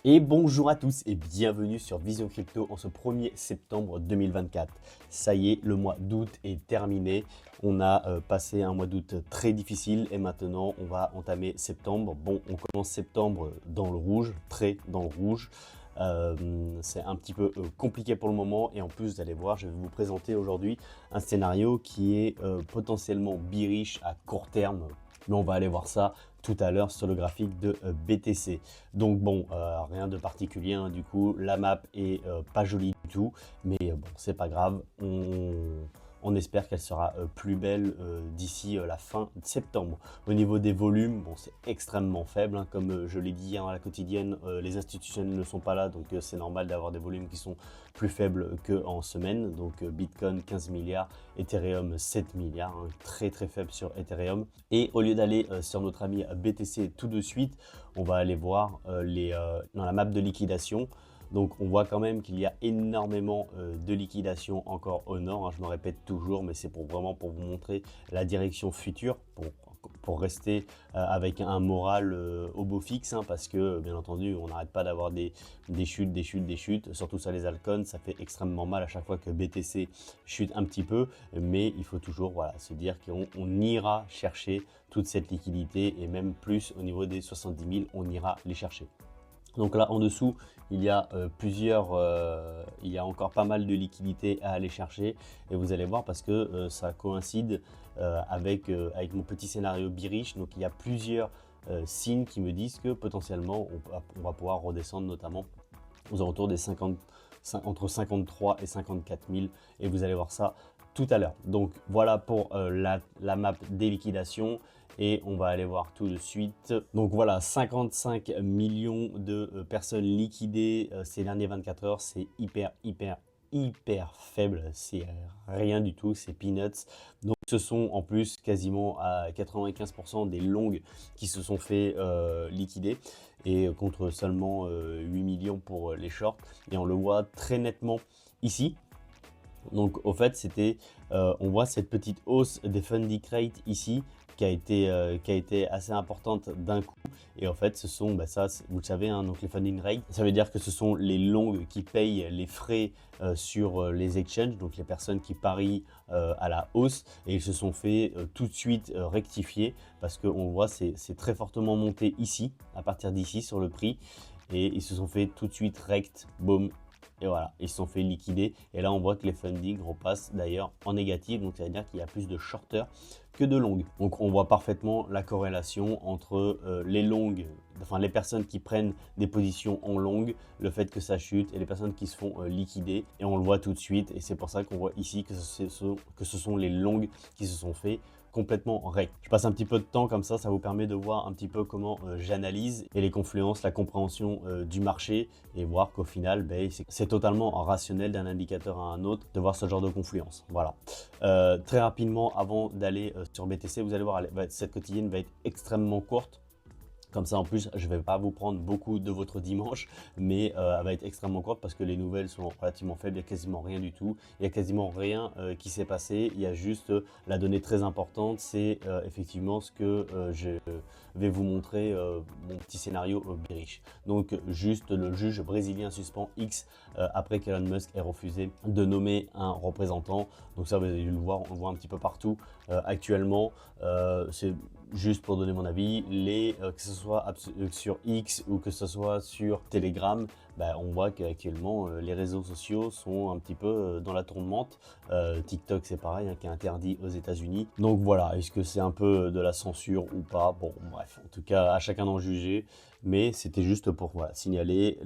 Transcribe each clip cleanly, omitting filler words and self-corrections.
Et bonjour à tous et bienvenue sur Vision Crypto en ce 1er septembre 2024. Ça y est, le mois d'août est terminé. On a passé un mois d'août très difficile et maintenant on va entamer septembre. Bon, on commence septembre dans le rouge, très dans le rouge. C'est un petit peu compliqué pour le moment et en plus vous allez voir, je vais vous présenter aujourd'hui un scénario qui est potentiellement bearish à court terme, mais on va aller voir ça tout à l'heure sur le graphique de BTC. Donc bon, rien de particulier, hein, du coup la map est pas jolie du tout, mais bon, c'est pas grave, on espère qu'elle sera plus belle d'ici la fin de septembre. Au niveau des volumes, bon, c'est extrêmement faible, hein, comme je l'ai dit hier à la quotidienne, les institutionnels ne sont pas là, donc c'est normal d'avoir des volumes qui sont plus faibles qu'en semaine. Donc Bitcoin 15 milliards, Ethereum 7 milliards, hein, très très faible sur Ethereum. Et au lieu d'aller sur notre ami BTC tout de suite, on va aller voir dans la map de liquidation. Donc on voit quand même qu'il y a énormément de liquidation encore au nord, hein, je me répète toujours, mais c'est vraiment pour vous montrer la direction future, pour rester avec un moral au beau fixe, hein, parce que bien entendu on n'arrête pas d'avoir des chutes, des chutes, surtout sur les altcoins, ça fait extrêmement mal à chaque fois que BTC chute un petit peu, mais il faut toujours voilà, se dire qu'on ira chercher toute cette liquidité et même plus au niveau des 70 000, on ira les chercher. Donc là en dessous, il y a il y a encore pas mal de liquidités à aller chercher et vous allez voir parce que ça coïncide avec mon petit scénario bearish. Donc il y a plusieurs signes qui me disent que potentiellement on va pouvoir redescendre notamment aux alentours des entre 53 et 54 000 et vous allez voir ça tout à l'heure. Donc voilà pour la map des liquidations et on va aller voir tout de suite. Donc voilà, 55 millions de personnes liquidées ces derniers 24 heures, c'est hyper faible, c'est rien du tout, c'est peanuts. Donc ce sont en plus quasiment à 95% des longs qui se sont fait liquider et contre seulement 8 millions pour les shorts et on le voit très nettement ici. Donc au fait on voit cette petite hausse des funding rates ici qui a été assez importante d'un coup et en fait ce sont ça vous le savez, hein, donc les funding rates, ça veut dire que ce sont les longs qui payent les frais sur les exchanges, donc les personnes qui parient à la hausse et ils se sont fait tout de suite rectifier parce qu'on voit c'est très fortement monté ici à partir d'ici sur le prix et ils se sont fait tout de suite rect, boom. Et voilà, ils se sont fait liquider. Et là, on voit que les funding repassent d'ailleurs en négatif. Donc, ça veut dire qu'il y a plus de shorters que de longues. Donc, on voit parfaitement la corrélation entre les longues, enfin les personnes qui prennent des positions en longue, le fait que ça chute et les personnes qui se font liquider. Et on le voit tout de suite. Et c'est pour ça qu'on voit ici que ce sont les longues qui se sont fait complètement rect. Je passe un petit peu de temps comme ça vous permet de voir un petit peu comment j'analyse et les confluences, la compréhension du marché et voir qu'au final, c'est totalement rationnel d'un indicateur à un autre de voir ce genre de confluence. Voilà. Très rapidement, avant d'aller sur BTC, vous allez voir, cette quotidienne va être extrêmement courte. Comme ça, en plus, je ne vais pas vous prendre beaucoup de votre dimanche, mais elle va être extrêmement courte parce que les nouvelles sont relativement faibles. Il n'y a quasiment rien du tout. Il n'y a quasiment rien qui s'est passé. Il y a juste la donnée très importante, c'est effectivement ce que je vais vous montrer, mon petit scénario bearish. Donc, juste le juge brésilien suspend X après qu'Elon Musk ait refusé de nommer un représentant. Donc ça, vous avez dû le voir, on le voit un petit peu partout actuellement. C'est juste pour donner mon avis, que ce soit sur X ou que ce soit sur Telegram, on voit qu'actuellement les réseaux sociaux sont un petit peu dans la tourmente. TikTok c'est pareil, hein, qui est interdit aux États-Unis. Donc voilà, est-ce que c'est un peu de la censure ou pas? Bon bref, en tout cas à chacun d'en juger, mais c'était juste pour voilà, signaler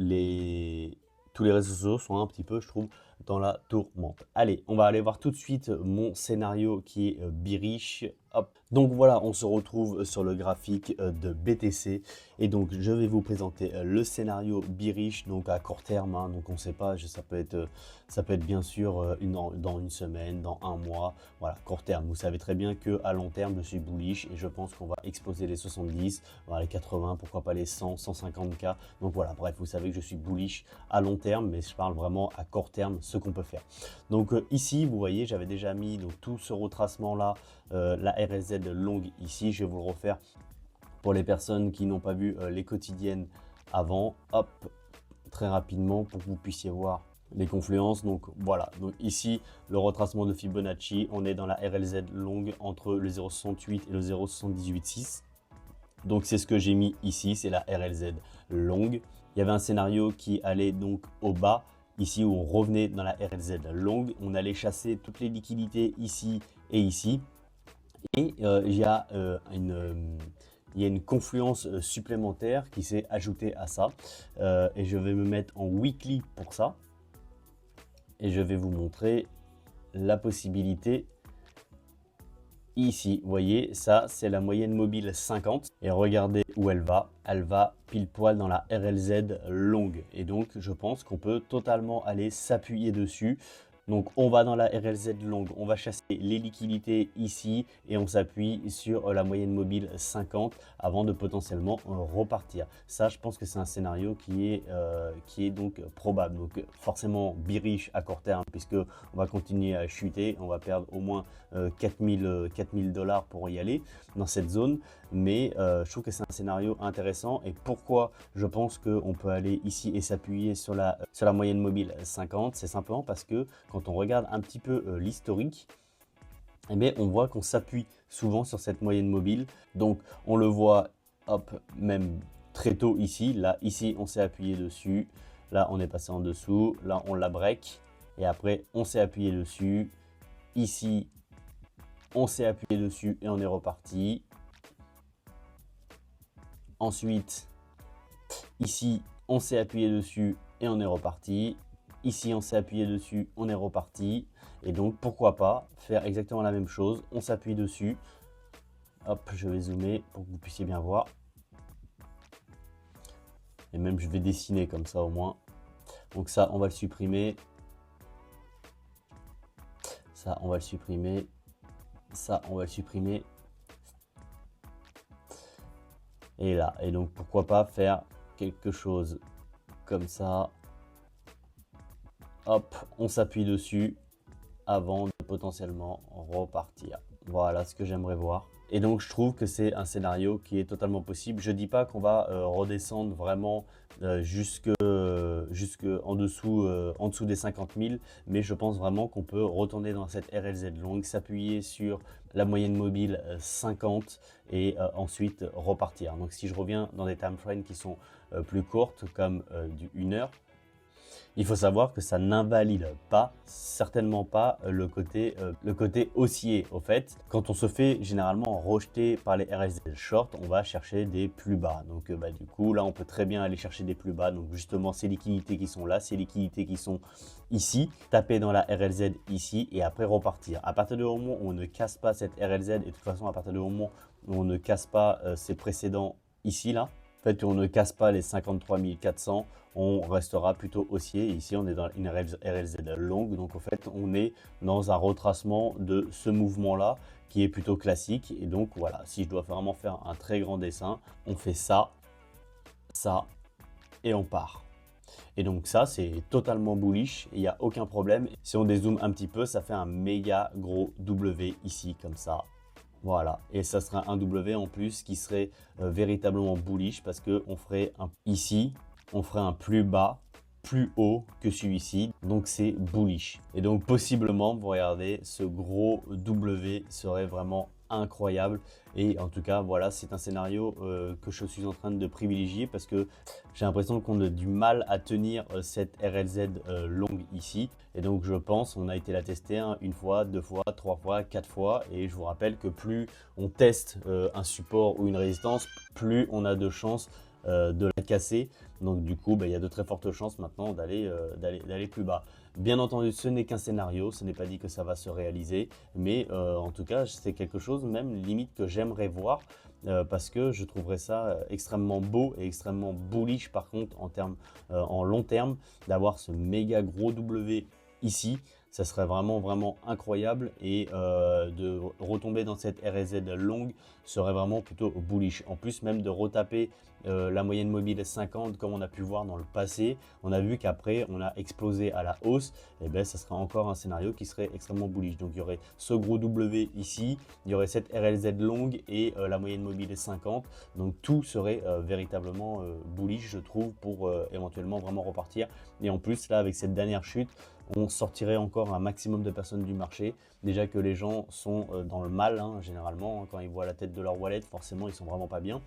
tous les réseaux sociaux sont un petit peu, je trouve, dans la tourmente. Allez, on va aller voir tout de suite mon scénario qui est bearish. Hop. Donc voilà, on se retrouve sur le graphique de BTC et donc je vais vous présenter le scénario bearish donc à court terme, hein, donc on ne sait pas, ça peut être bien sûr dans une semaine, dans un mois, voilà, court terme. Vous savez très bien que à long terme je suis bullish et je pense qu'on va exploser les 70, voilà, les 80, pourquoi pas les 100, 150K. Donc voilà, bref, vous savez que je suis bullish à long terme, mais je parle vraiment à court terme, ce qu'on peut faire. Donc ici, vous voyez, j'avais déjà mis donc, tout ce retracement là, la RSZ longue ici, je vais vous le refaire pour les personnes qui n'ont pas vu les quotidiennes avant. Hop, très rapidement pour que vous puissiez voir les confluences. Donc voilà, donc ici le retracement de Fibonacci, on est dans la RLZ longue entre le 0,68 et le 0,786. Donc c'est ce que j'ai mis ici, c'est la RLZ longue. Il y avait un scénario qui allait donc au bas, ici où on revenait dans la RLZ longue, on allait chasser toutes les liquidités ici et ici. Et il y a une confluence supplémentaire qui s'est ajoutée à ça. Et je vais me mettre en weekly pour ça. Et je vais vous montrer la possibilité. Ici, vous voyez, ça c'est la moyenne mobile 50 et regardez où elle va pile poil dans la RLZ longue et donc je pense qu'on peut totalement aller s'appuyer dessus. Donc on va dans la RLZ longue, on va chasser les liquidités ici et on s'appuie sur la moyenne mobile 50 avant de potentiellement repartir. Ça je pense que c'est un scénario qui est donc probable. Donc forcément bearish à court terme puisque on va continuer à chuter, on va perdre au moins 4000 $ pour y aller dans cette zone. Mais je trouve que c'est un scénario intéressant. Et pourquoi je pense qu'on peut aller ici et s'appuyer sur la moyenne mobile 50, c'est simplement parce que quand on regarde un petit peu l'historique, eh bien, on voit qu'on s'appuie souvent sur cette moyenne mobile. Donc on le voit, hop, même très tôt ici. Là, ici, on s'est appuyé dessus. Là, on est passé en dessous. Là, on la break. Et après, on s'est appuyé dessus. Ici, on s'est appuyé dessus et on est reparti. Ensuite, ici, on s'est appuyé dessus et on est reparti. Ici, on s'est appuyé dessus, on est reparti. Et donc, pourquoi pas faire exactement la même chose. On s'appuie dessus. Hop, je vais zoomer pour que vous puissiez bien voir. Et même, je vais dessiner comme ça au moins. Donc ça, on va le supprimer. Ça, on va le supprimer. Ça, on va le supprimer. Et là, et donc pourquoi pas faire quelque chose comme ça. Hop, on s'appuie dessus avant de potentiellement repartir. Voilà ce que j'aimerais voir. Et donc je trouve que c'est un scénario qui est totalement possible. Je ne dis pas qu'on va redescendre vraiment jusque en dessous des 50 000, mais je pense vraiment qu'on peut retourner dans cette RLZ longue, s'appuyer sur la moyenne mobile 50 et ensuite repartir. Donc si je reviens dans des time frames qui sont plus courtes comme du 1 heure, il faut savoir que ça n'invalide pas, certainement pas, le côté haussier. Au fait, quand on se fait généralement rejeter par les RSI short, on va chercher des plus bas. Donc du coup, là, on peut très bien aller chercher des plus bas. Donc justement, ces liquidités qui sont là, ces liquidités qui sont ici, taper dans la RLZ ici et après repartir. À partir du moment où on ne casse pas cette RLZ et de toute façon, à partir du moment où on ne casse pas ces précédents ici, là, en fait, on ne casse pas les 53 400, on restera plutôt haussier. Ici, on est dans une RLZ longue. Donc, en fait, on est dans un retracement de ce mouvement-là qui est plutôt classique. Et donc, voilà, si je dois vraiment faire un très grand dessin, on fait ça, ça et on part. Et donc ça, c'est totalement bullish, il n'y a aucun problème. Si on dézoome un petit peu, ça fait un méga gros W ici, comme ça. Voilà, et ça sera un W en plus qui serait véritablement bullish parce qu'on ferait ici, on ferait un plus bas, plus haut que celui-ci. Donc c'est bullish. Et donc possiblement, vous regardez, ce gros W serait vraiment incroyable. Et en tout cas, voilà, c'est un scénario que je suis en train de privilégier parce que j'ai l'impression qu'on a du mal à tenir cette RLZ longue ici. Et donc, je pense, on a été la tester une fois, deux fois, trois fois, quatre fois. Et je vous rappelle que plus on teste un support ou une résistance, plus on a de chances de la casser. Donc du coup, il y a de très fortes chances maintenant d'aller plus bas. Bien entendu, ce n'est qu'un scénario, ce n'est pas dit que ça va se réaliser, mais en tout cas, c'est quelque chose même limite que j'aimerais voir parce que je trouverais ça extrêmement beau et extrêmement bullish par contre en long terme, d'avoir ce méga gros W ici. Ça serait vraiment incroyable et de retomber dans cette RSZ longue serait vraiment plutôt bullish. En plus, même de retaper la moyenne mobile 50 comme on a pu voir dans le passé, on a vu qu'après on a explosé à la hausse, et bien ça serait encore un scénario qui serait extrêmement bullish. Donc il y aurait ce gros W ici, il y aurait cette RLZ longue et la moyenne mobile 50. Donc tout serait véritablement bullish, je trouve, pour éventuellement vraiment repartir. Et en plus là, avec cette dernière chute, on sortirait encore un maximum de personnes du marché. Déjà que les gens sont dans le mal, hein, généralement, hein, quand ils voient la tête de leur wallet, forcément ils sont vraiment pas bien.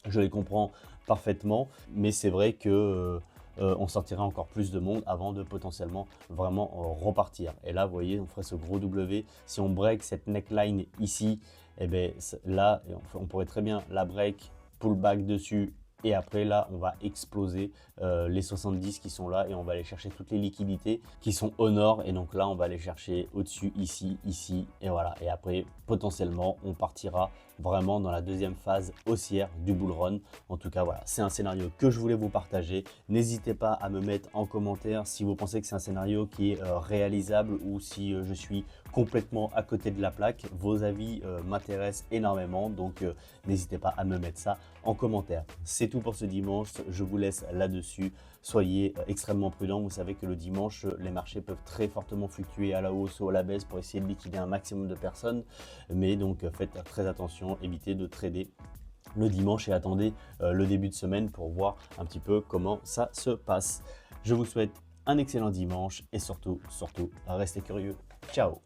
Je les comprends parfaitement, mais c'est vrai que on sortirait encore plus de monde avant de potentiellement vraiment repartir. Et là, vous voyez, on ferait ce gros W. Si on break cette neckline ici, et bien là, on pourrait très bien la break, pullback dessus. Et après, là, on va exploser les 70 qui sont là et on va aller chercher toutes les liquidités qui sont au nord. Et donc là, on va aller chercher au-dessus, ici, ici. Et voilà. Et après, potentiellement, on partira vraiment dans la deuxième phase haussière du bull run. En tout cas, voilà, c'est un scénario que je voulais vous partager. N'hésitez pas à me mettre en commentaire si vous pensez que c'est un scénario qui est réalisable ou si je suis complètement à côté de la plaque. Vos avis m'intéressent énormément, donc n'hésitez pas à me mettre ça en commentaire. C'est tout pour ce dimanche, je vous laisse là-dessus. Soyez extrêmement prudents, vous savez que le dimanche, les marchés peuvent très fortement fluctuer à la hausse ou à la baisse pour essayer de liquider un maximum de personnes. Mais donc faites très attention, évitez de trader le dimanche et attendez le début de semaine pour voir un petit peu comment ça se passe. Je vous souhaite un excellent dimanche et surtout, restez curieux. Ciao!